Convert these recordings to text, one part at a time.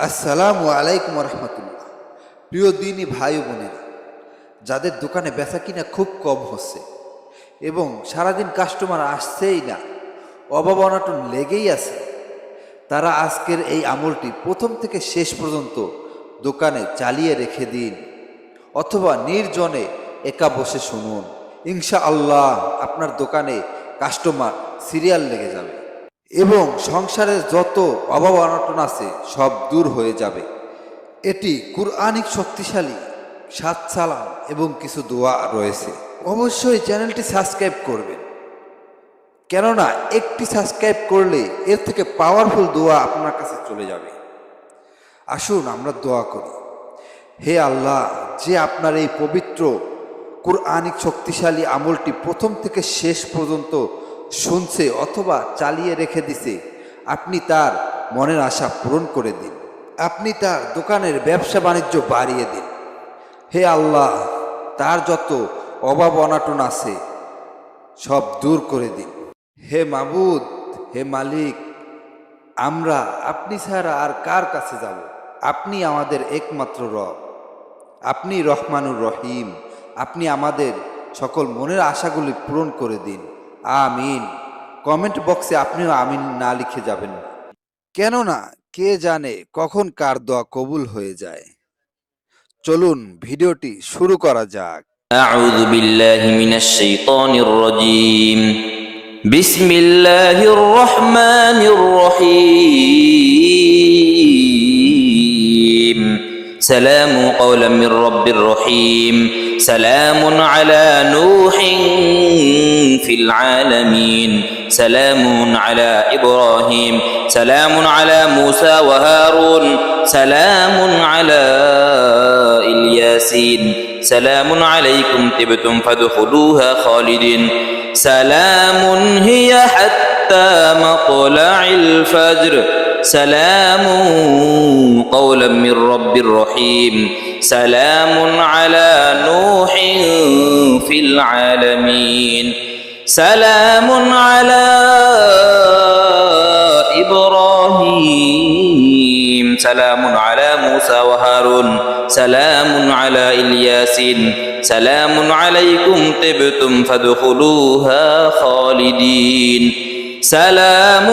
আসসালামু আলাইকুম রহমতুল্লাহ। প্রিয় দিনী ভাই ও বোনেরা, যাদের দোকানে বেচা কিনা খুব কম হচ্ছে এবং সারাদিন কাস্টমার আসছেই না, অভাব অনটন লেগেই আছে, তারা আজকের এই আমলটি প্রথম থেকে শেষ পর্যন্ত দোকানে চালিয়ে রেখে দিন, অথবা নির্জনে একা বসে শুনুন। ইনশাআল্লাহ আপনার দোকানে কাস্টমার সিরিয়াল লেগে যাবে এবং সংসারের যত অভাব অনটন আছে সব দূর হয়ে যাবে। এটি কুরআনিক শক্তিশালী 7 সালাম এবং কিছু দোয়া রয়েছে। অবশ্যই চ্যানেলটি সাবস্ক্রাইব করবেন, কেননা একটি সাবস্ক্রাইব করলে এর থেকে পাওয়ারফুল দোয়া আপনার কাছে চলে যাবে। আসুন আমরা দোয়া করি। হে আল্লাহ, যে আপনার এই পবিত্র কুরআনিক শক্তিশালী আমলটি প্রথম থেকে শেষ পর্যন্ত শুনছে অথবা চালিয়ে রেখে দিছে, আপনি তার মনের আশা পূরণ করে দিন। আপনি তার দোকানের ব্যবসা বাণিজ্য বাড়িয়ে দিন। হে আল্লাহ, তার যত অভাব অনাটন আছে সব দূর করে দিন। হে মাবুদ, হে মালিক, আমরা আপনি ছাড়া আর কার কাছে যাব? আপনি আমাদের একমাত্র রব, আপনি রহমানুর রহিম। আপনি আমাদের সকল মনের আশাগুলি পূরণ করে দিন। আমিন। কমেন্ট বক্সে আপনিও আমিন না লিখে যাবেন না, কেননা কে জানে কখন কার দোয়া কবুল হয়ে যায়। চলুন ভিডিওটি শুরু করা যাক। أعوذ بالله من الشيطان الرجيم. بسم الله الرحمن الرحيم. سلام قولا من رب رحيم. سلام على نوح في العالمين. سلام على إبراهيم. سلام على موسى وهارون. سلام على الياسين. سلام عليكم طبتم فادخلوها خالدين. سلام هي حتى مطلع الفجر. سلام قولا من رب رحيم. سلام على نوح في العالمين. سلام على إبراهيم. سلام على موسى وهارون. سلام على الياسين. سلام عليكم طبتم فادخلوها خالدين. سلام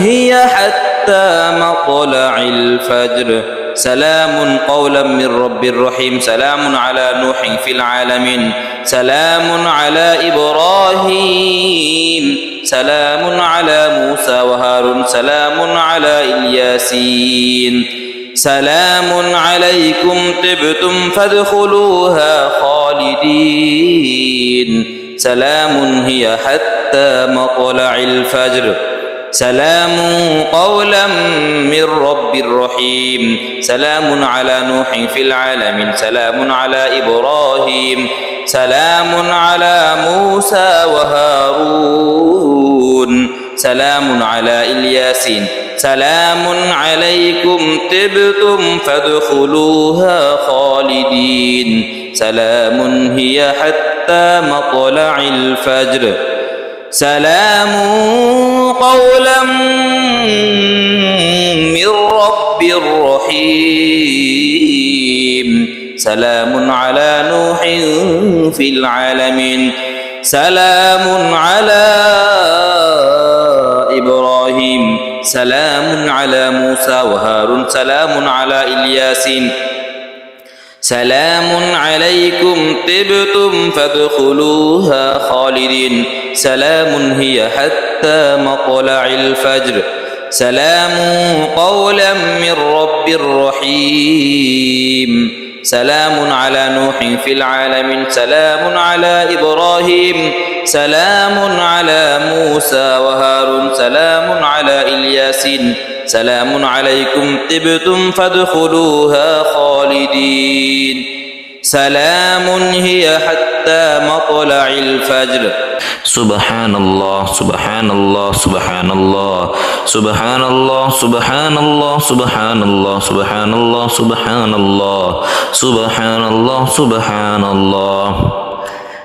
هي حتى مطلع الفجر. سلام قولا من رب رحيم. سلام على نوح في العالمين. سلام على إبراهيم. سلام على موسى وهارون. سلام على الياسين. سلام عليكم طبتم فادخلوها خالدين. سلام هي حتى مطلع الفجر. سلام قولا من رب رحيم. سلام على نوح في العالمين. سلام على إبراهيم. سلام على موسى وهارون. سلام على الياسين. سلام عليكم طبتم فادخلوها خالدين. سلام هي حتى مطلع الفجر. سلام قولا من رب رحيم. سلام على نوح في العالمين. سلام على إبراهيم. سلام على موسى وهارون. سلام على الياسين. سلام عليكم طبتم فادخلوها خالدين. سلام هي حتى مطلع الفجر. سلام قولا من رب رحيم. سلام على نوح في العالمين. سلام على إبراهيم. سلام على موسى وهارون. سلام على الياسين. سلام عليكم طبتم فادخلوها خالدين. سلام هي حتى مطلع الفجر. سبحان الله سبحان الله سبحان الله سبحان الله سبحان الله سبحان الله سبحان الله سبحان الله سبحان الله سبحان الله.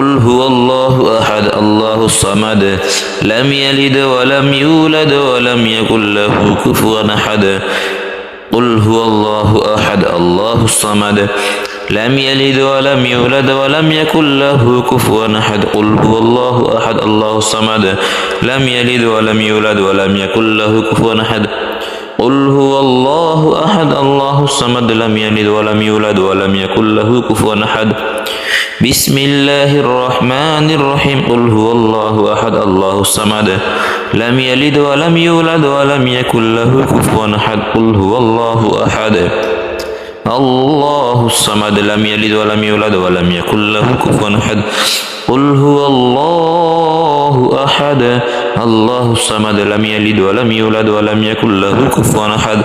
قل هو الله أحد الله الصمد لم يلد ولم يولد ولم يكن له كفوا أحد قل هو الله أحد الله الصمد لم يلد ولم يولد ولم يكن له كفوا أحد قل هو الله أحد الله الصمد لم يلد ولم يولد ولم يكن له كفوا أحد قل هو الله أحد الله الصمد لم يلد ولم يولد ولم يكن له كفوا أحد بسم الله الرحمن الرحيم قل هو الله أحد الله الصمد لم يلد ولم يولد ولم يكن له كفوا أحد قل هو الله أحد الله الصمد لم يلد ولم يولد ولم يكن له كفوا أحد قل هو الله أحد الله الصمد لم يلد ولم يولد ولم يكن له كفوا أحد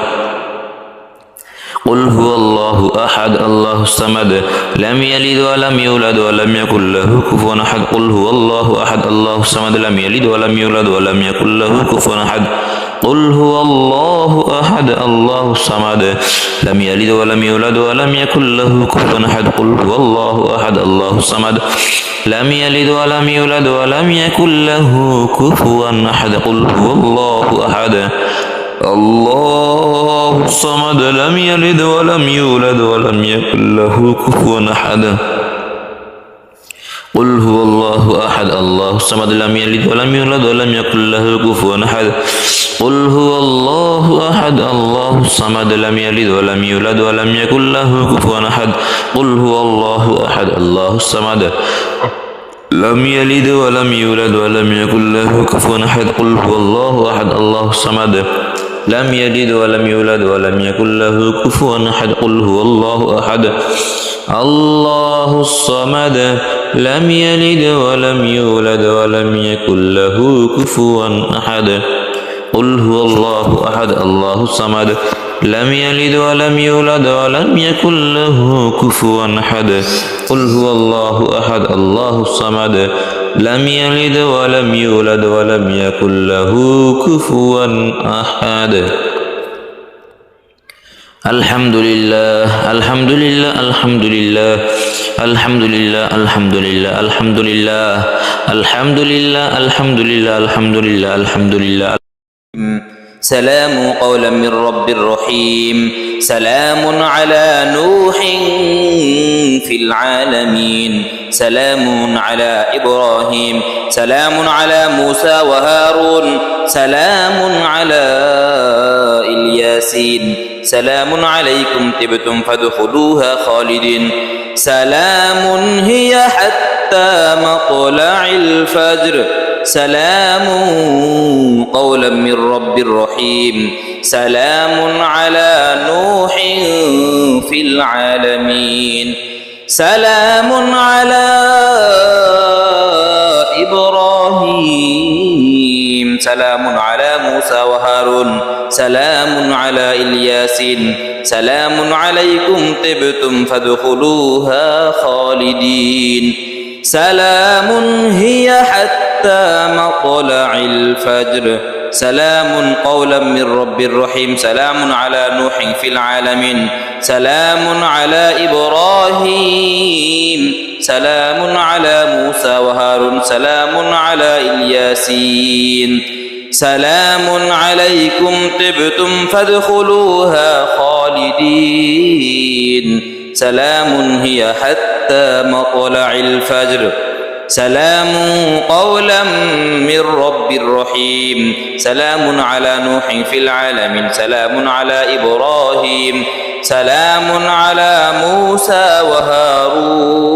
قل هو الله أحد الله الصمد لم يلد ولم يولد ولم يكن له كفوا أحد قل هو الله أحد الله الصمد لم يلد ولم يولد ولم يكن له كفوا أحد قل هو الله أحد الله الصمد لم يلد ولم يولد ولم يكن له كفوا أحد قل هو الله أحد الله الصمد لم يلد ولم يولد ولم يكن له كفوا أحد قل هو الله أحد الله الصمد لم يلد ولم يولد ولم يكن له كفوا أحد قل هو الله أحد الله الصمد لم يلد ولم يولد ولم يكن له كفوا أحد قل هو الله أحد الله الصمد لم يلد ولم يولد ولم يكن له كفوا أحد قل هو الله أحد الله الصمد لم يلد ولم يولد ولم يكن له كفوا أحد قل هو الله أحد الله الصمد لم يلد ولم يولد ولم يكن له كفوا أحد قل هو الله أحد الله الصمد لم يلد ولم يولد ولم يكن له كفوا أحد قل هو الله أحد الله الصمد لم يلد ولم يولد ولم يكن له كفوا أحد قل هو الله أحد الله الصمد لم يلد ولم يولد ولم يكن له كفوا أحد الحمد لله الحمد لله الحمد لله الحمد لله الحمد لله الحمد لله الحمد لله الحمد لله الحمد لله الحمد لله سلام قولا من رب رحيم سلام على نوح في العالمين سلام على إبراهيم سلام على موسى وهارون سلام على الياسين سلام عليكم طبتم فادخلوها خالدين سلام هي حتى مطلع الفجر سلام قولا من رب رحيم سلام على نوح في العالمين سلام على إبراهيم سلام على موسى وهارون سلام على الياسين سلام عليكم طبتم فادخلوها خالدين سلام هي حتى مطلع الفجر سلام قولا من رب رحيم سلام على نوح في العالمين سلام على إبراهيم سلام على موسى وهارون سلام على الياسين سلام عليكم طبتم فادخلوها خالدين سلام هي حتى مطلع الفجر سلام قولا من رب رحيم سلام على نوح في العالمين سلام على إبراهيم سلام على موسى وهارون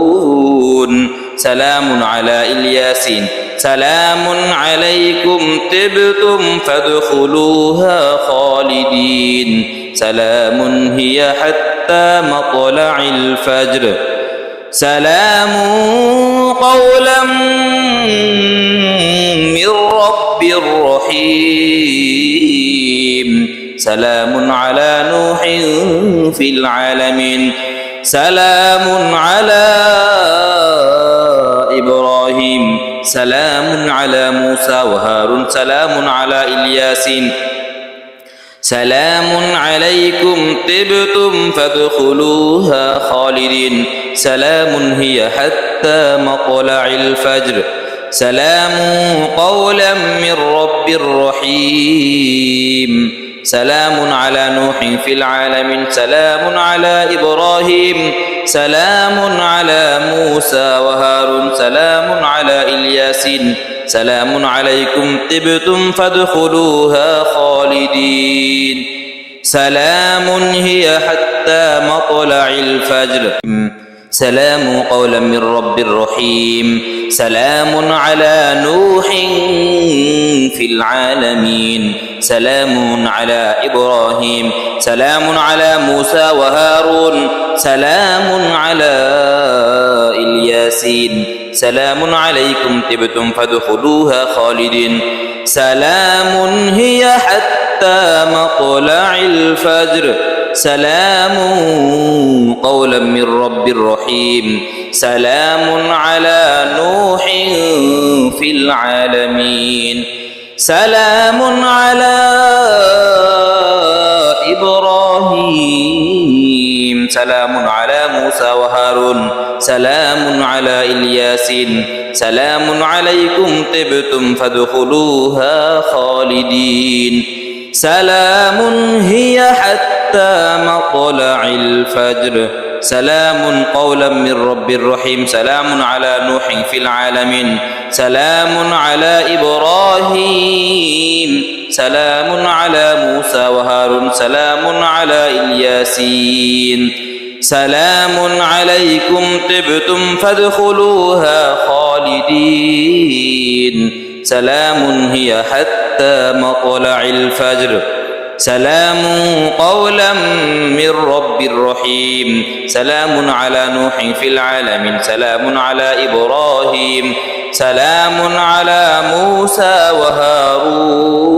سلام على الياسين سلام عليكم طبتم فادخلوها خالدين سلام هي حتى مطلع الفجر سلام قولا من رب رحيم سلام على نوح في العالمين سلام على إبراهيم سلام على موسى وهارون سلام على الياسين سلام عليكم طبتم فادخلوها خالدين سلام هي حتى مطلع الفجر سلام قولا من رب رحيم سلام على نوح في العالمين سلام على إبراهيم سلام على موسى وهارون سلام على الياسين سلام عليكم طبتم فادخلوها خالدين سلام هي حتى مطلع الفجر سلام قولا من رب رحيم سلام على نوح في العالمين سلام على إبراهيم سلام على موسى وهارون سلام على الياسين سلام عليكم طبتم فادخلوها خالدين سلام هي حتى مطلع الفجر سلام قولا من رب رحيم سلام على نوح في العالمين سلام على إبراهيم سلام على موسى وهارون سلام على الياسين سلام عليكم طبتم فادخلوها خالدين سلام هي حتى مطلع الفجر سلام قولا من رب رحيم سلام على نوح في العالمين سلام على إبراهيم سلام على موسى وهارون سلام على الياسين سلام عليكم طبتم فادخلوها خالدين سلام هي حتى مطلع الفجر سلام قولا من رب رحيم سلام على نوح في العالمين سلام على إبراهيم سلام على موسى وهارون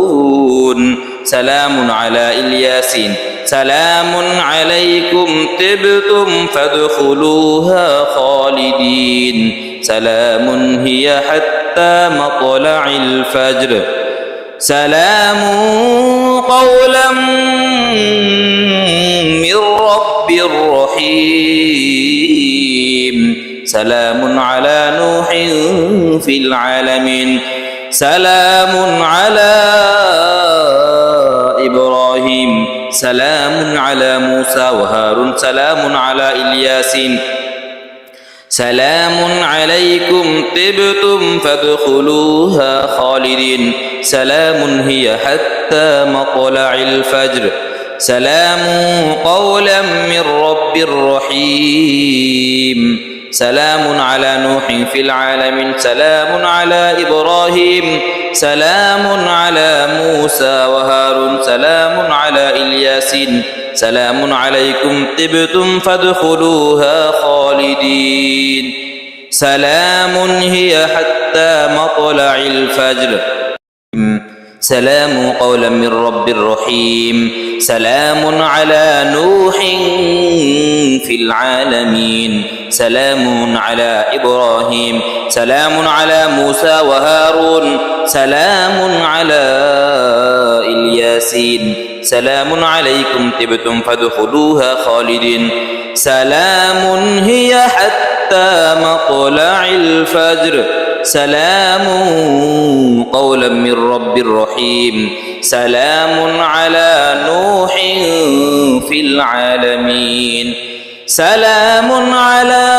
سلام على الياسين سلام عليكم طبتم فادخلوها خالدين سلام هي حتى مطلع الفجر سلام قولا من رب رحيم سلام على نوح في العالمين سلام على إبراهيم سلام على موسى وهارون سلام على الياسين سلام عليكم طبتم فادخلوها خالدين سلام هي حتى مطلع الفجر سلام قولا من رب رحيم سلام على نوح في العالمين سلام على إبراهيم سلام على موسى وهارون سلام على الياسين سلام عليكم طبتم فادخلوها خالدين سلام هي حتى مطلع الفجر سلام قولا من رب رحيم سلام على نوح في العالمين سلام على إبراهيم سلام على موسى وهارون سلام على الياسين سلام عليكم طبتم فادخلوها خالدين سلام هي حتى مطلع الفجر سلام قولا من رب رحيم سلام على نوح في العالمين سلام على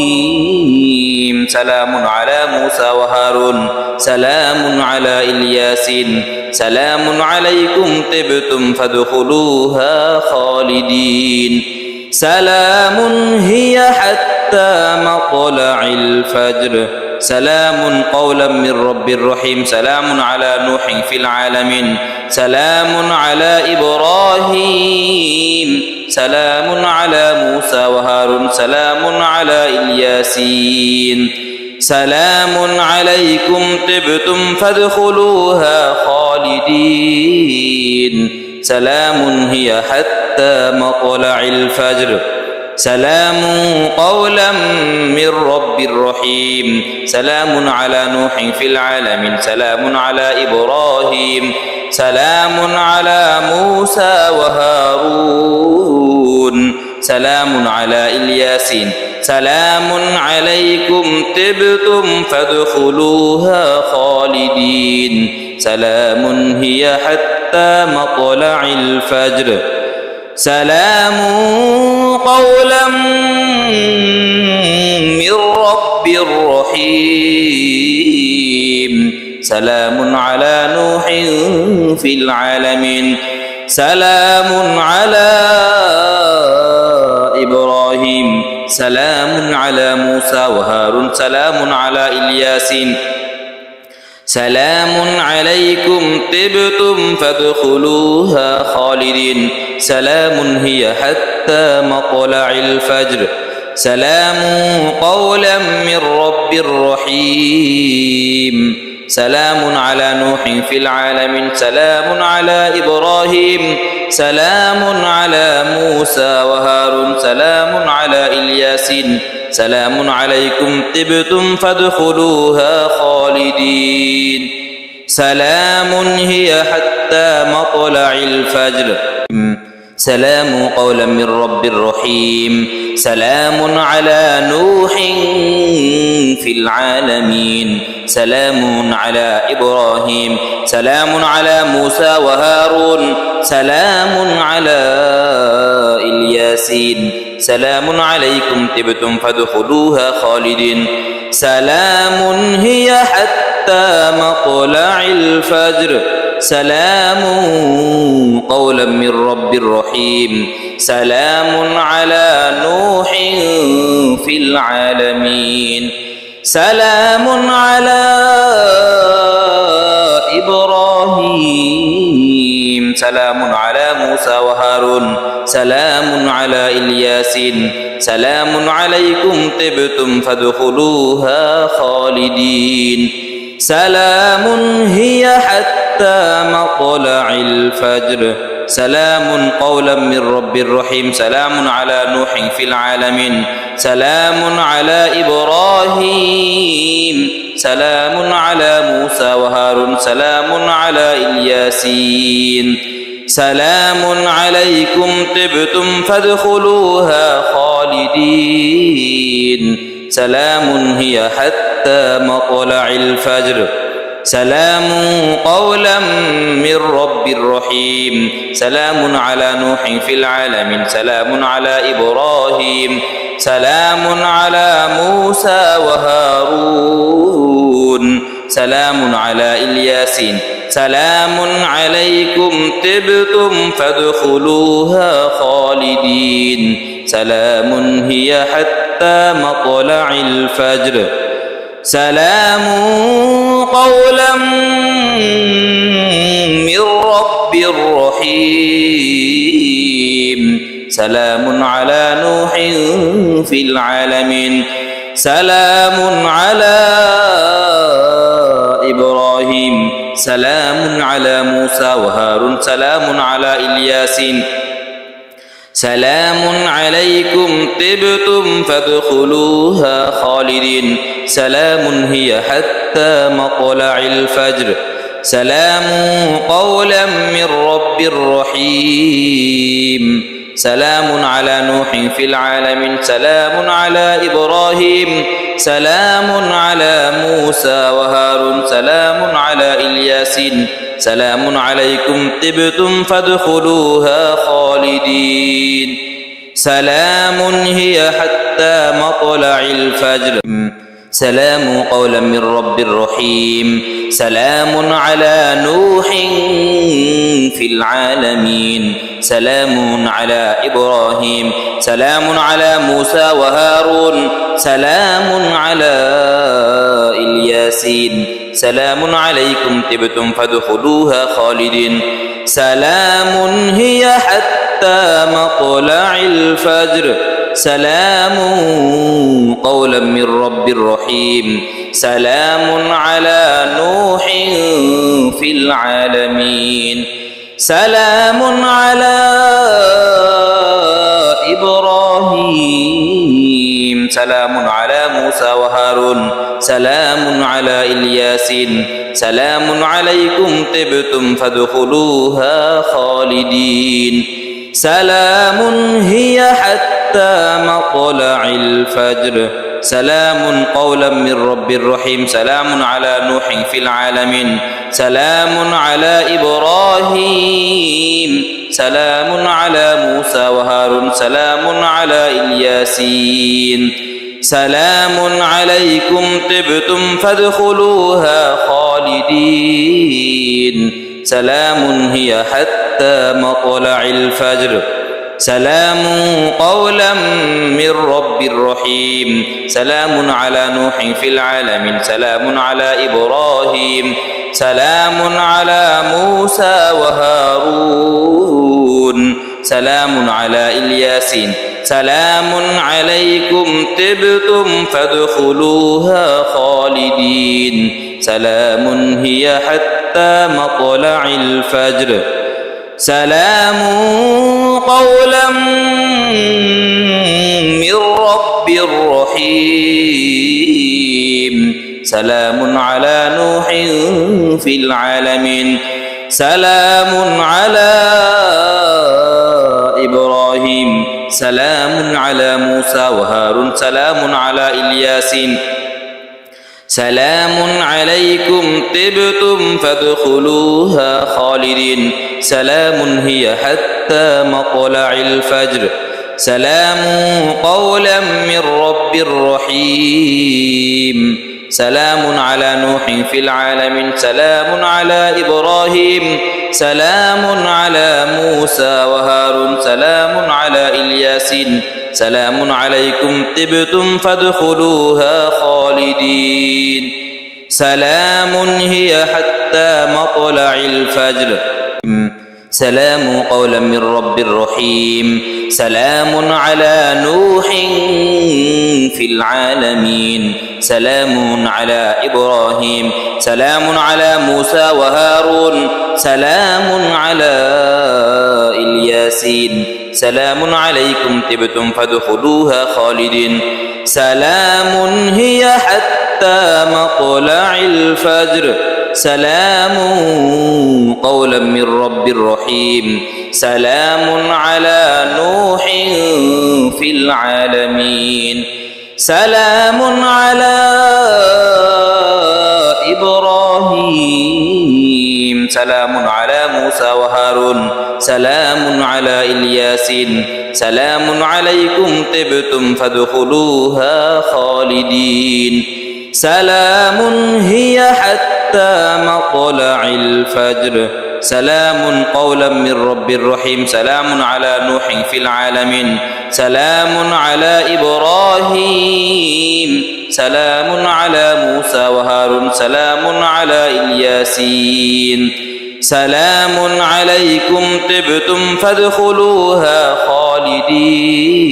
إبراهيم سلام على موسى وهارون سلام على الياسين سلام عليكم طبتم فادخلوها خالدين سلام هي حتى مطلع الفجر سلام قولا من رب رحيم سلام على نوح في العالمين سلام على إبراهيم سلام على موسى وهارون سلام على الياسين سلام عليكم طبتم فادخلوها خالدين سلام هي حتى مطلع الفجر سلام قولا من رب رحيم سلام على نوح في العالمين سلام على إبراهيم سلام على موسى وهارون سلام على الياسين سلام عليكم طبتم فادخلوها خالدين سلام هي حتى مطلع الفجر سلام قولا من رب رحيم سلام على نوح في العالمين سلام على إبراهيم سلام على موسى وهارون سلام على الياسين سلام عليكم طبتم فادخلوها خالدين سلام هي حتى مطلع الفجر سلام قولا من رب رحيم سلام على نوح في العالمين سلام على إبراهيم سلام على موسى وهارون سلام على الياسين سلام عليكم طبتم فادخلوها خالدين سلام هي حتى مطلع الفجر سلام قولا من رب رحيم سلام على نوح في العالمين سلام على إبراهيم سلام على موسى وهارون سلام على الياسين سلام عليكم طبتم فادخلوها خالدين سلام هي حتى مطلع الفجر سلام قولا من رب رحيم سلام على نوح في العالمين سلام على إبراهيم سلام على موسى وهارون سلام على الياسين سلام عليكم طبتم فادخلوها خالدين سلام هي حتى مطلع الفجر سلام قولا من رب رحيم سلام على نوح في العالمين سلام على إبراهيم سلام على موسى وهارون سلام على الياسين سلام عليكم طبتم فادخلوها خالدين سلام هي حتى مطلع الفجر سلام قولا من رب رحيم سلام على نوح في العالمين سلام على إبراهيم سلام على موسى وهارون سلام على الياسين سلام عليكم طبتم فادخلوها خالدين سلام هي حتى مطلع الفجر سلام قولا من رب رحيم سلام على نوح في العالمين سلام على إبراهيم سلام على موسى وهارون سلام على الياسين سلام عليكم طبتم فادخلوها خالدين سلام هي حتى مطلع الفجر سلام قولا من رب رحيم سلام على نوح في العالمين سلام على إبراهيم سلام على موسى وهارون سلام على الياسين سلام عليكم طبتم فادخلوها خالدين سلام هي حتى مطلع الفجر سلام قولا من رب رحيم سلام على نوح في العالمين سلام على إبراهيم سلام على موسى وهارون سلام على الياسين سلام عليكم طبتم فادخلوها خالدين سلام هي حتى مطلع الفجر سلام قولا من رب رحيم سلام على نوح في العالمين سلام على إبراهيم سلام على موسى وهارون سلام على الياسين سلام عليكم طبتم فادخلوها خالدين سلام هي حتى مطلع الفجر سلام قولا من رب رحيم سلام على نوح في العالمين سلام على إبراهيم سلام على موسى وهارون سلام على الياسين سلام عليكم طبتم فادخلوها خالدين سلام هي حتى مطلع الفجر سلام قولا من رب رحيم سلام على نوح في العالمين سلام على إبراهيم سلام على موسى وهارون سلام على الياسين سلام عليكم طبتم فادخلوها خالدين سلام هي حتى مطلع الفجر سلام قولا من رب رحيم سلام على نوح في العالمين سلام على إبراهيم سلام على موسى وهارون سلام على الياسين سلام عليكم طبتم فادخلوها خالدين سلام هي حتى مطلع الفجر سلام قولا من رب رحيم سلام على نوح في العالمين سلام على إبراهيم سلام على موسى وهارون سلام على الياسين سلام عليكم طبتم فادخلوها خالدين سلام هي حتى مطلع الفجر سلام قولا من رب رحيم سلام على نوح في العالمين سلام على إبراهيم سلام على موسى وهارون سلام على الياسين سلام عليكم طبتم فادخلوها خالدين سلام هي حتى مطلع الفجر سلام قولا من رب رحيم سلام على نوح في العالمين سلام على إبراهيم سلام على موسى وهارون سلام على الياسين سلام عليكم طبتم فادخلوها خالدين سلام هي حتى مطلع الفجر سلام قولا من رب رحيم سلام على نوح في العالمين سلام على إبراهيم سلام على موسى وهارون سلام على الياسين سلام عليكم طبتم فادخلوها خالدين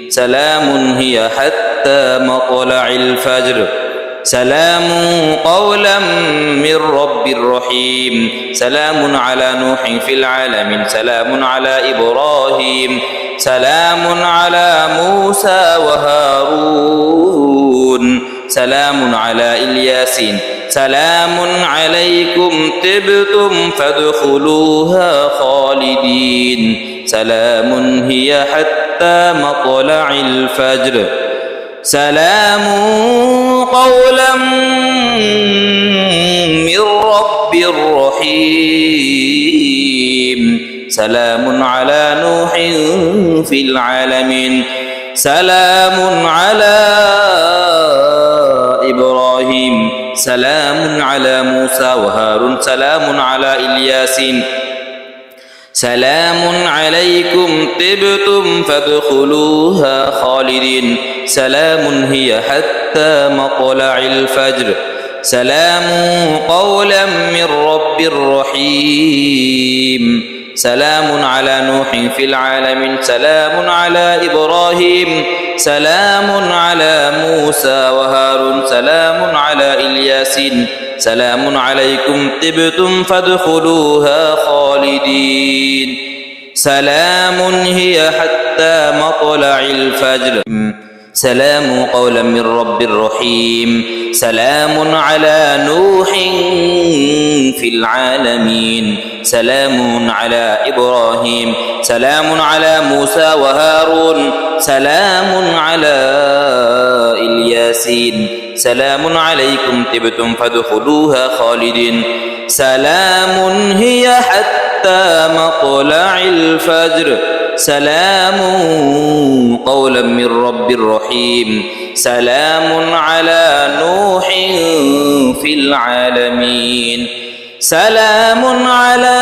سلام هي حتى مطلع الفجر سلام قولا من رب رحيم سلام على نوح في العالمين سلام على إبراهيم سلام على موسى وهارون سلام على الياسين سلام عليكم طبتم فادخلوها خالدين سلام هي حتى مطلع الفجر سلام قولا من رب رحيم سلام على نوح في العالمين سلام على إبراهيم سلام على موسى وهارون سلام على الياسين سلام عليكم طبتم فادخلوها خالدين سلام هي حتى مطلع الفجر سلام قولا من رب رحيم سلام على نوح في العالمين سلام على إبراهيم سلام على موسى وهارون سلام على الياسين سلام عليكم طبتم فادخلوها خالدين سلام هي حتى مطلع الفجر سلام قولا من رب رحيم سلام على نوح في العالمين سلام على إبراهيم سلام على موسى وهارون سلام على الياسين سلام عليكم طبتم فادخلوها خالدين سلام هي حتى مطلع الفجر سلام قولا من رب رحيم سلام على نوح في العالمين سلام على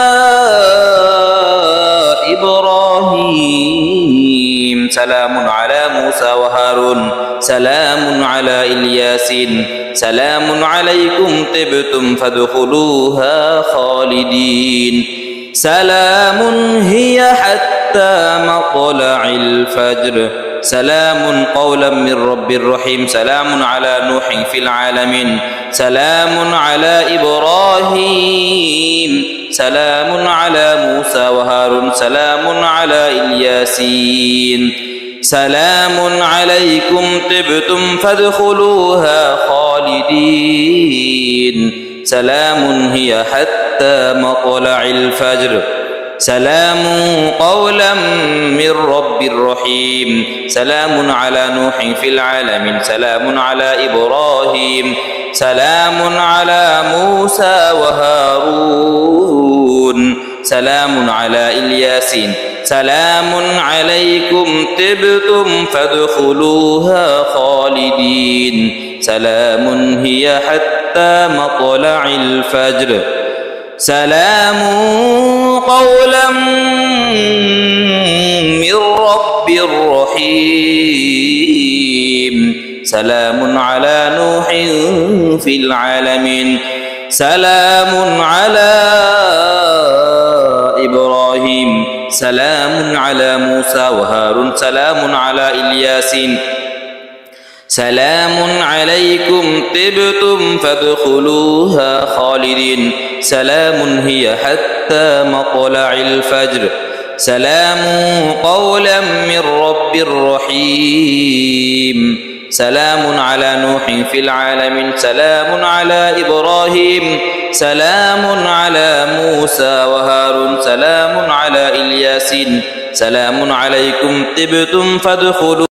إبراهيم سلام على موسى وهارون سلام على الياسين سلام عليكم طبتم فادخلوها خالدين سلام هي حتى مطلع الفجر سلام قولا من رب رحيم سلام على نوح في العالمين سلام على إبراهيم سلام على موسى وهارون سلام على الياسين سلام عليكم طبتم فادخلوها خالدين سلام هي حتى مطلع الفجر سلام قولا من رب رحيم سلام على نوح في العالمين سلام على إبراهيم سلام على موسى وهارون سلام على الياسين سلام عليكم طبتم فادخلوها خالدين سلام هي حتى مطلع الفجر سلام قولا من رب رحيم سلام على نوح في العالمين سلام على إبراهيم سلام على موسى وهارون سلام على الياسين سلام عليكم طبتم فادخلوها خالدين سلام هي حتى مطلع الفجر سلام قولا من رب رحيم سلام على نوح في العالمين سلام على إبراهيم سلام على موسى وهارون سلام على الياسين سلام عليكم طبتم فادخلوا